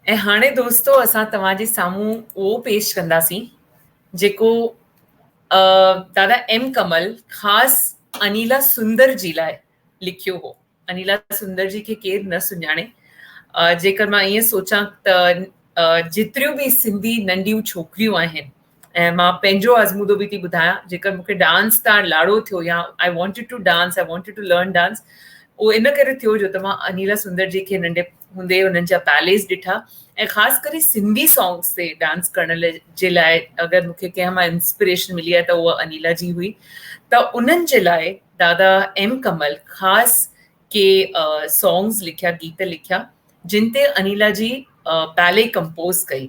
ऐं हाणे दोस्तो असां तव्हांजे साम्हूं उहो पेश कंदासीं जेको दादा एम कमल ख़ासि अनिला सुंदर जी लाइ लिखियो हो। अनिला सुंदर जी खे केरु न सुञाणे। जेकर मां ईअं सोचां त जेतिरियूं बि सिंधी नंढियूं छोकिरियूं आहिनि ऐं मां पंहिंजो आज़मूदो बि थी ॿुधायां, जेकर मूंखे डांस तां लाड़ो थियो या I wanted to dance, I wanted to learn dance, उहो इन करे थियो जो त मां अनिला सुंदर जी खे नंढे हूंदे हुननि जा बैलेस ॾिठा ऐं ख़ासि करे सिंधी सॉन्ग्स ते डांस करण जे लाइ अगरि मूंखे कंहिं मां इंस्पिरेशन मिली आहे त उहा अनिला जी हुई। त उन्हनि जे लाइ दादा एम कमल ख़ासि के सॉन्ग्स लिखिया, गीत लिखिया जिन ते अनिला जी बैले कंपोज़ कई।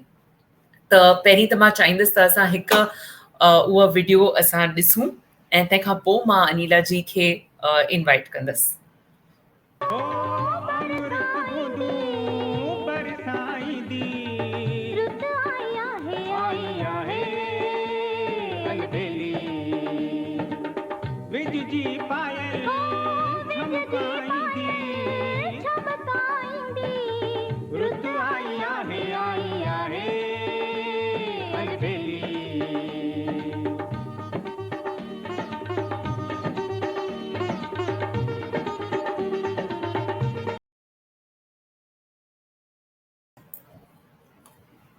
त पहिरीं त मां चाहींदसि त असां हिकु उहा वीडियो असां ॾिसूं ऐं तंहिंखां पोइ मां अनिला जी खे इनवाइट कंदसि।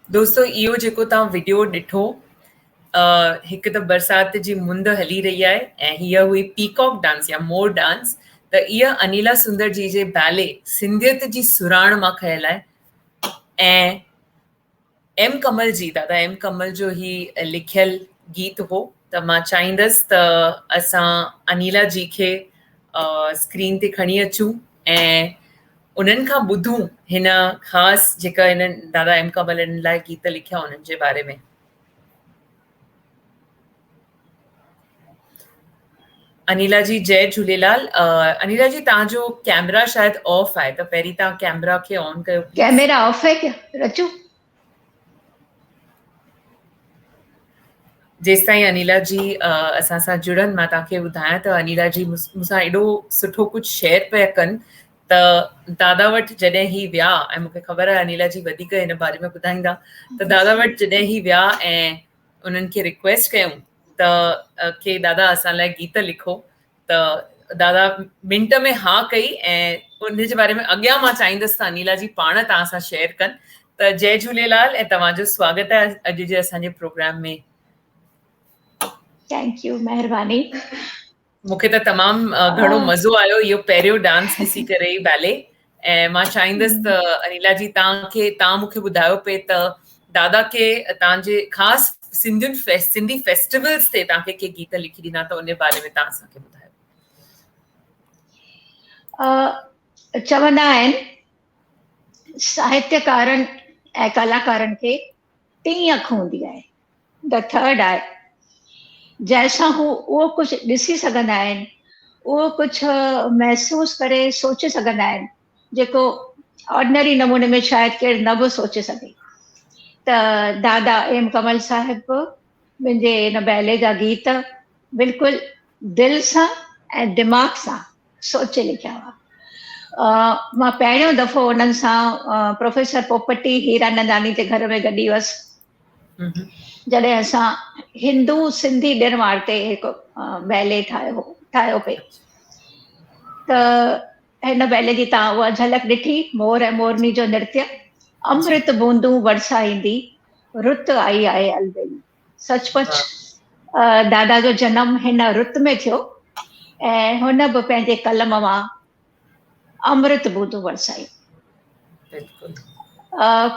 दोस्तो इहो जेको तव्हां वीडियो ॾिठो, हिकु त बरसाति जी मुंद हली रही आहे ऐं हीअ हुई पीकॉक डांस या मोर डांस। त इहा अनिला सुंदर जी जे बैले सिंधियत जी सुराण मां खयल आहे ऐं एम कमल जी, दादा एम कमल जो ही लिखियल गीत हो। त मां चाहींदसि त असां अनिला जी खे स्क्रीन ते खणी अचूं ऐं उन्हनि खां ॿुधूं हिन ख़ासि जेका हिननि दादा एम कमल लाइ गीत लिखिया उन्हनि जे बारे में। अनिला जी जय झूलेलाल। अनिला जी तव्हांजो कैमरा शायदि ऑफ आहे, त पहिरीं तव्हां कैमरा खे ऑन कयो प्लीज़। कैमरा ऑफ है क्या रचू? जेसि ताईं अनिला जी असां सां जुड़नि, मां तव्हांखे ॿुधायां त अनिला जी मूंसां एॾो सुठो कुझु शेयर पिया कनि त दादा वटि जॾहिं ही विया, ऐं मूंखे ख़बर आहे अनिला जी वधीक हिन बारे में ॿुधाईंदा, त दादा वटि जॾहिं ही विया ऐं उन्हनि खे रिक्वेस्ट कयूं त के दादा असां लाइ गीत लिखो, त दादा मिंट में हा कई ऐं उन जे बारे में अॻियां मां चाहींदसि त अनिला जी पाण तव्हां सां शेयर कनि। त जय झूलेलाल ऐं तव्हांजो स्वागत आहे अॼु जे असांजे प्रोग्राम में। थैंक यू, महिरबानी। मूंखे त तमामु घणो मज़ो आयो इहो पहिरियों डांस ॾिसी करे ई बैले। ऐं मां चाहींदसि त अनिला जी तव्हां मूंखे ॿुधायो पिए त दादा खे तव्हांजे ख़ासि सिंधी फेस्टिवल्स ते तव्हांखे के गीत लिखी ॾिना, त उन बारे में तव्हां असांखे ॿुधायो। चवंदा आहिनि साहित्यकारनि ऐं कलाकारनि खे 3 अखि हूंदी आहे, द थर्ड आहे, जंहिंसां हू उहो कुझु ॾिसी सघंदा आहिनि, उहो कुझु महसूसु करे सोचे सघंदा आहिनि जेको ऑर्डिनरी नमूने में शायदि केरु न बि सोचे सघे। त दादा एम कमल साहिब मुंहिंजे हिन बैले जा गीत बिल्कुलु दिलि सां ऐं दिमाग़ सां सोचे लिखिया हुआ। मां पहिरियों दफ़ो उन्हनि सां प्रोफेसर पोपटी हीरानंदानी जे घर में गॾी हुअसि, जॾहिं असां हिंदू सिंधी ॾिण वार ते हिकु बैले ठाहियो पिए। त हिन बैले जी तव्हां उहा झलक ॾिठी, मोर ऐं मोरनी जो नृत्य। अमृत बूंदूं बरसाईंदी रुत आई आहे अलबेली। सचपच दादा जो जनम हिन रुत में थियो ऐं हुन बि पंहिंजे कलम मां अमृत बूंदूं बरसाई।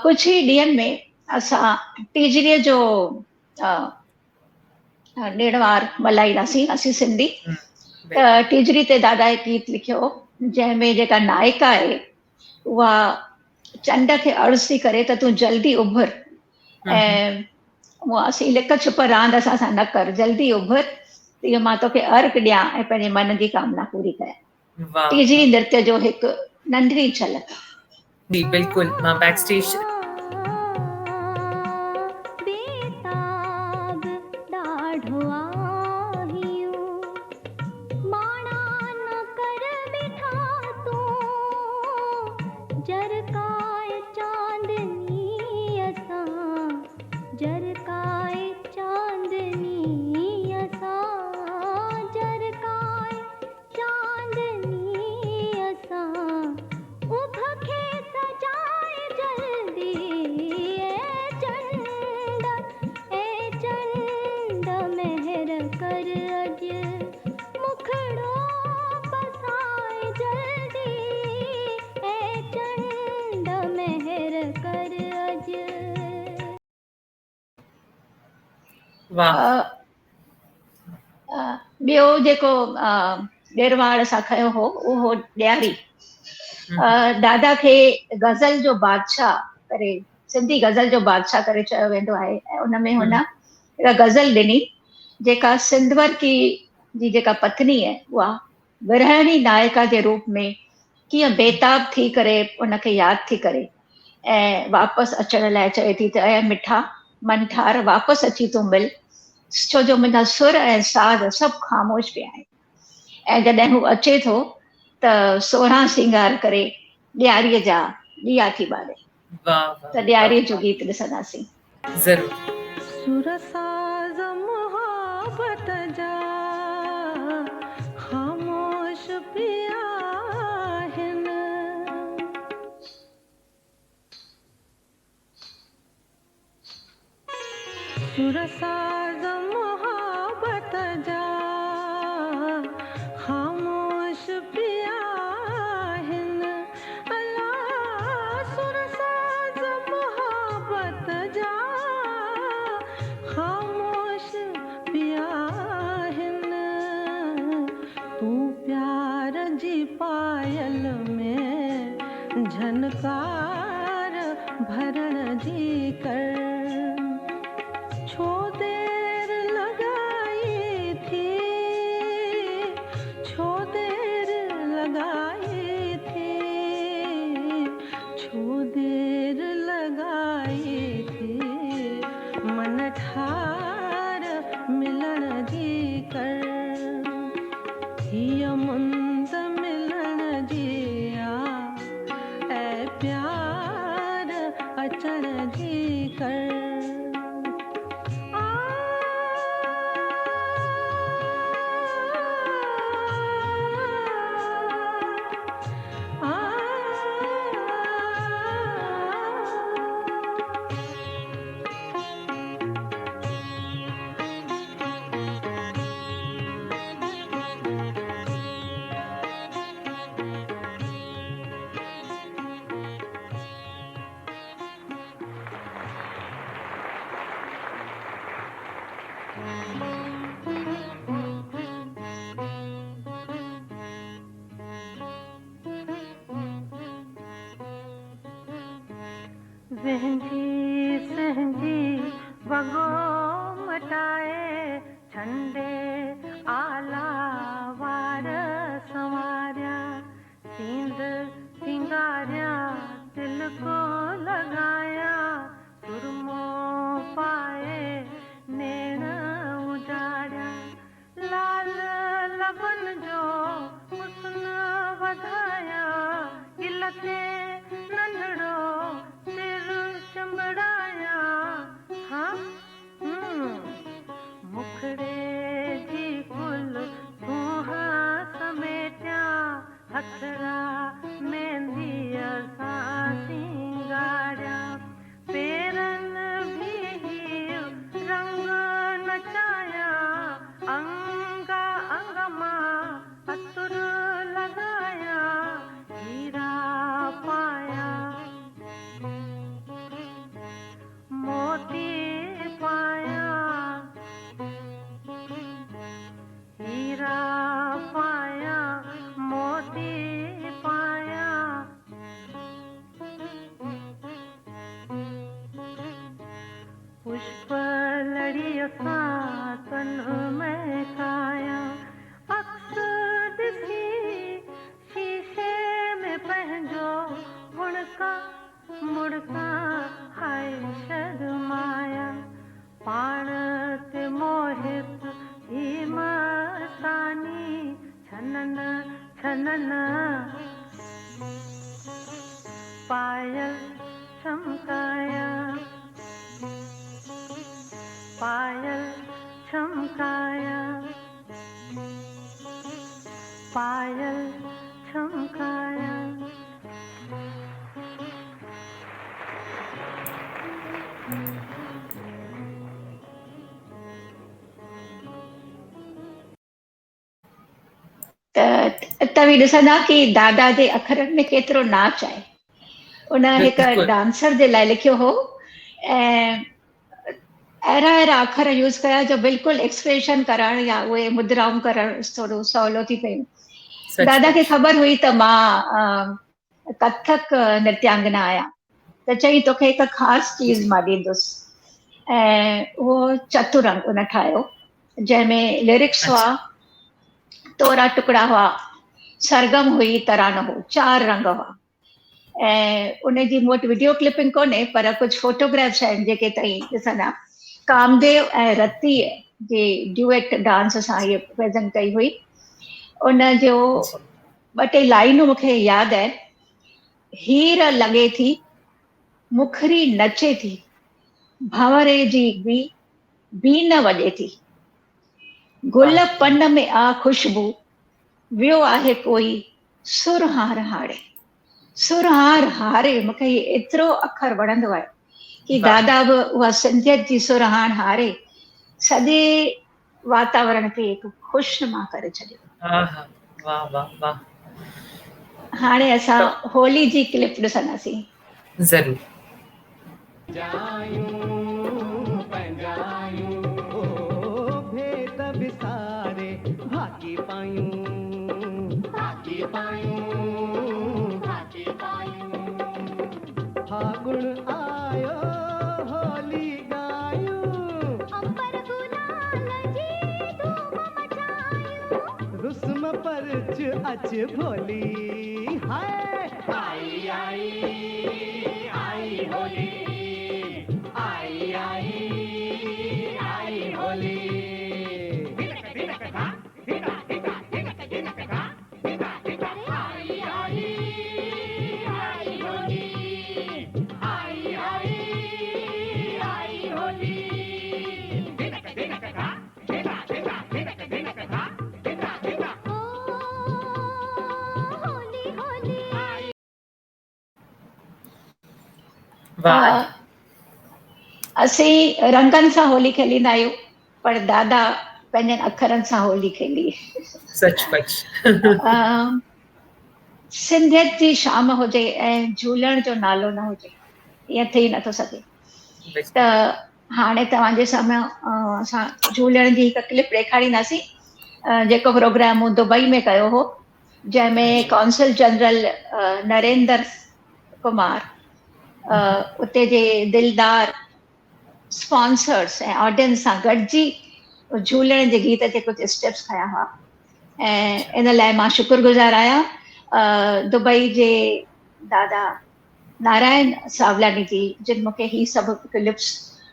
कुझु ई ॾींहंनि में असां टीजड़ीअ जो ॾिण वार मल्हाईंदासीं असीं सिंधी। त टीजड़ी ते दादा एक गीत लिखियो जंहिंमें जेका नायिका आहे उहा चंड खे अड़सी करे त तूं जल्दी उभर ऐं असीं लिक छुप रांदि असां सां न कर, जल्दी उभर, तीअं मां तोखे अर्घ ॾियां ऐं पंहिंजे मन जी कामना पूरी कयां। टीजड़ी नृत्य जो हिकु नंढड़ी झलक। बिल्कुलु, मां बैक स्टेज वाह ॿियो जेको ॾेरवाड़ सां खयो हो उहो ॾियारी। दादा खे गज़ल जो बादशाह करे, सिंधी गज़ल जो बादशाह करे चयो वेंदो आहे ऐं उन में हुन हिकु गज़ल ॾिनी जेका सिंधवर की जी जेका पत्नी आहे उहा विरहणी नायका जे रूप में कीअं बेताब थी करे उनखे यादि थी करे ऐं वापसि अचण लाइ चए थी त ऐं मिठा मन ठार वापसि अची तूं मिल, छो जो मुंहिंजा सुर ऐं साज़ सभु ख़ामोश पिया आहिनि। ऐं जॾहिं हू अचे थो त सोरहां श्रंगार करे ॾियारीअ जा ॾिया थी ॿारे। वाह त ॾियारीअ जो गीत ॾिसंदासीं ज़रूर। सुर साज़ मोहब्बत जा ख़ामोश पिया आहिनि, सुर साज़ मोहब्बत जा ख़ामोश पिया आहिनि, अला सुर साज़ मोहब्बत जा ख़ामोश पिया आहिनि, तूं प्यार जी पायल में झनकार भरण जी कर, छो देर लगाई थी, छो देर लगाई थी, छो देर लगाई थी, मन ठार मिलण जी कर, हीअ मुंद मिलण जी आ ऐं प्यार अचण जी कर। सहंजी सहंजी वॻो मटाए छंडे आला वार संवारिया, सींद सिंगारिया दिल को लगाया, सुरमो पाए नेण उजाड़िया, लाल लबन जो हुस्न वधाया, गिल ते नंढड़ो सिर चंबड़ाया, हाँ मुखड़े जी कुल सूहा समेटिया, हथड़ा मेहंदीअ सां सिंगारिया, पेरन भी रंग नचाया, अंग अंग मां अतुर लगाया, हीरा पाया मोती पाया, हीरा पाया मोती पाया, पुष्प लड़िय सां तन महकाया, अक्स ॾिसी शीशे में पंहिंजो मुड़का मुड़का हाय शर्माया, पाण ते मोहित ही मस्तानी, छनन छनन पायल चमकाया, पायल चमकाया, पायल चमकाया। तव्हीं ॾिसंदा कि दादा जे अखरनि में केतिरो नाच आहे। उन हिकु बिल्कुलु। डांसर जे लाइ लिखियो हो ऐं अहिड़ा अखर यूज़ कया जो बिल्कुलु एक्सप्रेशन करणु या उहे मुद्राऊं करणु थोरो सवलो थी पियूं। दादा खे सचमुच। ख़बर हुई त मां कथक नृत्यांगना आहियां, त चई तोखे हिकु ख़ासि चीज़ मां ॾींदुसि। ऐं उहो चतुरंग उन ठाहियो, जंहिंमें लिरिक्स हुआ, अच्छा। तोरा टुकड़ा हुआ, सरगम हुई, तरानो हो, 4 रंग हुआ। ऐं उन जी मूं वटि वीडियो क्लिपिंग कोन्हे, पर कुझु फोटोग्राफ्स आहिनि जेके तई ॾिसंदा। कामदेव ऐं रतीअ जे ड्यूएट डांस सां हीअ प्रेज़ेंट कई हुई। उन जो जी। 2 टे लाइनूं मूंखे यादि आहिनि। हीर लॻे थी, मुखरी नचे थी, भंवरे जी बीन वॼे थी, गुल वाह। पन में आ ख़ुशबू, वियो आहे कोई सुरहार हारे। सुरहार हारे, मूंखे इहे एतिरो अखर वणंदो आहे कि वाह। दादा बि उहा सिंधियत जी सुरहार हारे सॼे वातावरण खे हिकु ख़ुशनुमा करे छॾियो। हा हा। वाह वाह वाह। हाणे असां तो होली जी क्लिप ॾिसंदासीं। ज़रूर। भेद विसारे भागी पायूं फागुण आयो होली गायूं अंबर गुलाल जी धूम मचायूं रुस्म परच अच भोली हाय आई आई आई होली आई आई आई होली वाह। असीं रंगनि सां होली खेलींदा आहियूं, पर दादा पंहिंजनि अखरनि सां होली खेली। सचमुच। अ, सिंधियत जी शाम हुजे ऐं झूलण जो नालो न हुजे, ईअं थी नथो सघे। त बिल्कुलु। हाणे तव्हांजे साम्हूं असां झूलण जी हिकु क्लिप ॾेखारींदासीं, जेको प्रोग्राम मूं दुबई में कयो हो, जंहिंमें जी। कॉन्सल जनरल नरेंद्र कुमार, उते जे दिलदार स्पॉन्सर्स ऐं ऑडियंस सां गॾिजी झूलण जे गीत ते कुझु स्टेप्स खया हुआ। अच्छा। ऐं इन लाइ मां शुक्रगुज़ार आहियां दुबई जे दादा नारायण सावलानी जी, जिन मूंखे ही सभु क्लिप्स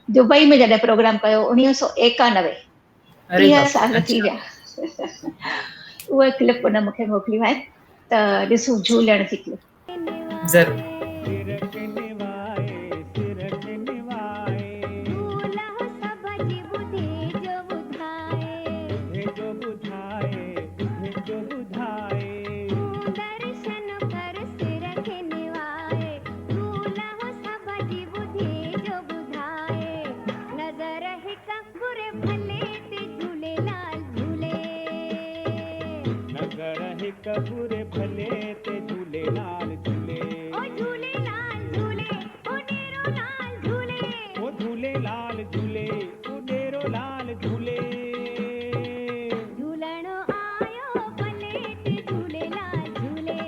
दुबई में जॾहिं प्रोग्राम कयो 1991, अरे 30 बाप रे। साल थी अच्छा। विया। उहे क्लिप उन मूंखे मोकिलियूं आहिनि, त ॾिसूं झूलण जी क्लिप। ज़रूर। बुरे भले ते झूलेलाल झूले ओ झूलेलाल झूले ओ डेरो लाल झूले ओ झूलेलाल झूले ओ डेरो लाल झूले झूलण आयो भले ते झूलेलाल झूले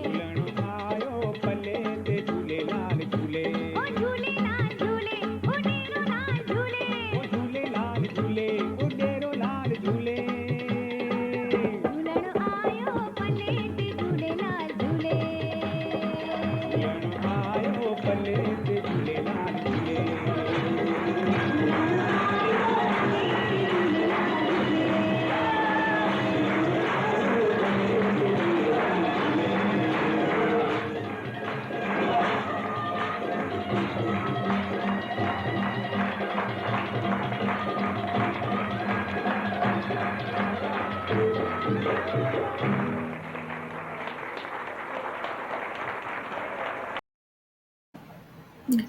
झूलण आयो भले ते झूलेलाल झूले ओ झूलेलाल झूले ओ डेरो लाल झूले ओ झूलेलाल झूले ओ डेरो लाल झूले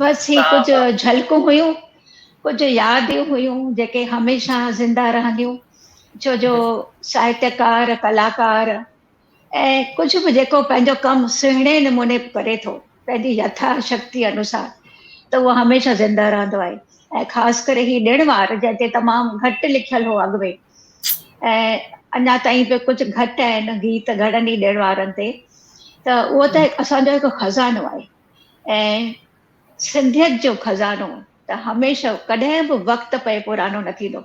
बसि ही वाह कुझु वाह। झलकूं हुयूं, कुझु यादियूं हुयूं जेके हमेशह ज़िंदा रहंदियूं, छो जो बिल्कुलु। साहित्यकार, कलाकार ऐं कुझु बि जेको पंहिंजो कमु सुहिणे नमूने करे थो पंहिंजी यथाशक्ति अनुसार, त उहो हमेशह ज़िंदा रहंदो आहे। ऐं ख़ासि करे ही ॾिण वार जंहिं ते तमामु घटि लिखियल हो अॻु में, ऐं अञा ताईं बि कुझु घटि आहिनि गीत घणनि ई ॾिण वारनि ते, त उहो त असांजो हिकु खज़ानो आहे। ऐं सिंधियत जो खज़ानो त हमेशह कॾहिं बि वक़्तु पए पुरानो न थींदो,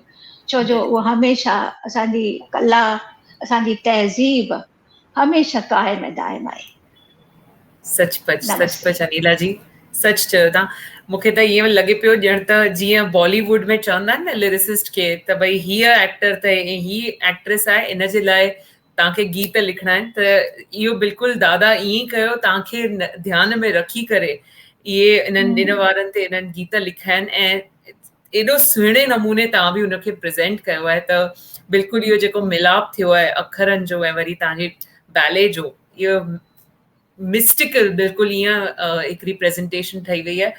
छो जो उहो हमेशह असांजी कला, असांजी तहज़ीब हमेशह क़ाइम दाइम आहे। सचपच अनिला जी, सच चयो तव्हां। मूंखे त ईअं लॻे पियो ॼण त जीअं बॉलीवुड में चवंदा आहिनि न लिरिसिस्ट खे त भई हीअ एक्टर त ही एक्ट्रेस आहे, इन जे लाइ तव्हांखे गीत लिखणा आहिनि, त इहो बिल्कुलु दादा ईअं ई कयो, तव्हांखे ध्यान में रखी करे इहे इन्हनि ॾिण वारनि ते इन्हनि गीत लिखिया आहिनि ऐं एॾो सुहिणे नमूने तव्हां बि हुनखे प्रेज़ेंट कयो आहे। त बिल्कुलु इहो जेको मिलाप थियो आहे अखरनि जो ऐं वरी तव्हांजे बैले जो, इहो मिस्टिकल बिल्कुलु ईअं हिकिड़ी प्रेज़ेंटेशन ठही वई आहे।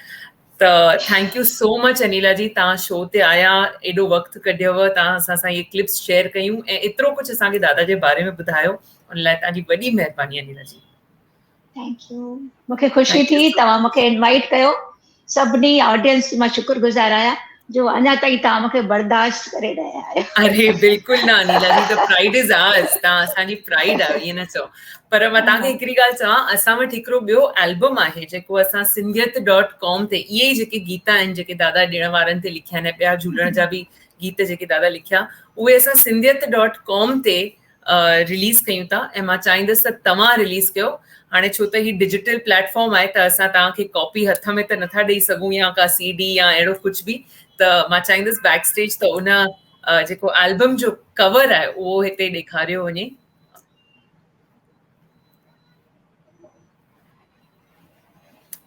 त thank you so much Anila ji, तव्हां शो ते आया, एॾो वक़्तु कढियव, तव्हां असां सां इहे क्लिप्स शेयर कयूं ऐं एतिरो कुझु असांखे दादा जे बारे में ॿुधायो, उन लाइ तव्हांजी वॾी महिरबानी अनिला जी। थैंक यू, मूंखे ख़ुशी थी तव्हां मूंखे इनवाइट कयो। सभिनी ऑडियंस मां शुक्रगुज़ार आहियां जो अञा ताईं तव्हां मूंखे बर्दाश्त करे रहिया आहियो। अरे बिल्कुलु न अनिला जी, द प्राइड इज़ आवर्स, तव्हां असांजी प्राइड आहियो, ईअं न चओ। पर मां तव्हांखे हिकिड़ी ॻाल्हि चवां, असां वटि हिकिड़ो ॿियो एल्बम आहे जेको असां सिंधियत.com ते इहे ई जेके गीत आहिनि जेके दादा ॾिण वारनि ते लिखिया आहिनि, ॿिया झूलण जा बि गीत जेके दादा लिखिया, उहे असां सिंधियत.com ते रिलीज़ कयूं था ऐं मां चाहींदसि त तव्हां रिलीज़ कयो। हाणे छो त ही डिजिटल प्लेटफॉर्म आहे त असां तव्हांखे कॉपी हथ में त नथा ॾेई सघूं या का CD या अहिड़ो कुझु बि, त मां चाहींदसि बैक स्टेज त उन जेको एल्बम जो कवर आहे उहो हिते ॾेखारियो वञे।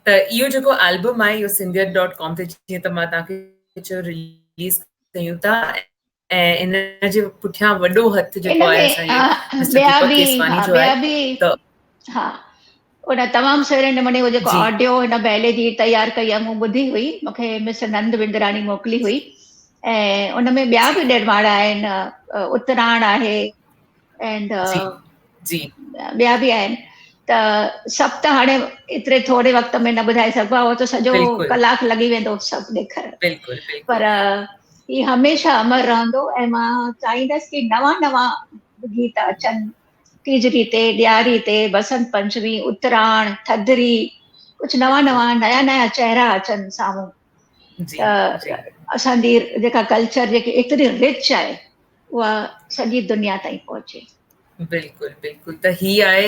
त इहो जेको एल्बम आहे इहो सिंधियत.com ते जीअं त मां तव्हांखे चयो रिलीज़ कयूं था ऐं इन जे पुठियां वॾो हथु जेको आहे असांजे मिस्टर ॿिया दीपक बि केसवानी जो आहे। त हा, उन तमामु सुहिणे नमूने उहो जेको जी ऑडियो हिन बैले जी तयारु कई आहे, मूं ॿुधी हुई, मूंखे मिस नंद बिंदराणी मोकिली हुई, ऐं उन में ॿिया बि ॾिण वार आहिनि, उतराण आहे एंड जी जी ॿिया बि आहिनि। त सभु त हाणे एतिरे थोरे वक़्त में न ॿुधाए सघिबो आहे, उहो त सॼो बिल्कुलु कलाकु लॻी वेंदो सभु ॾेखारण, बिल्कुलु पर बिल्कुलु ही हमेशह अमर रहंदो। ऐं मां चाहींदसि कि नवां नवां गीत अचनि, तीजड़ी ते, ॾियारी ते, बसंत पंचमी, उतराण, थधिड़ी, कुझु नवां नवां नया नया चेहरा अचनि साम्हूं, जी जी त असांजी जेका कल्चर जेकी एतिरी रिच आहे उहा सॼी दुनिया ताईं पहुचे। बिल्कुलु बिल्कुलु, त ही आहे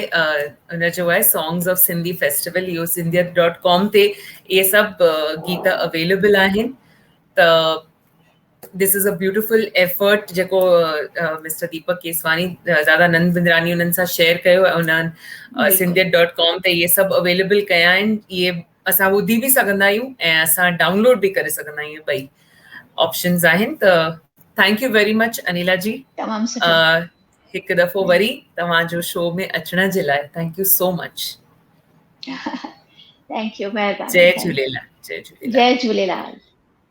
हुन जो आहे सॉन्ग्स ऑफ सिंधी फेस्टिवल, इहो सिंधियत.com ते इहे सभु गीत अवेलेबल आहिनि। त this is a beautiful effort जेको मिस्टर दीपक केसवानी, दादा नंद बिंदरानी उन्हनि सां शेयर कयो ऐं उन्हनि सिंधियत.com ते इहे सभु अवेलेबल कया आहिनि। इहे असां ॿुधी बि सघंदा आहियूं ऐं असां डाउनलोड बि करे सघंदा आहियूं, ॿई ऑप्शन्स आहिनि। त thank you very much Anila ji, तमामु सुठो, हिकु दफ़ो वरी तव्हांजो शो में अचण जे लाइ thank you so much. Thank U, महिरबानी, जय झूलेलाल, जय झूलेलाल। जय झूलेलाल।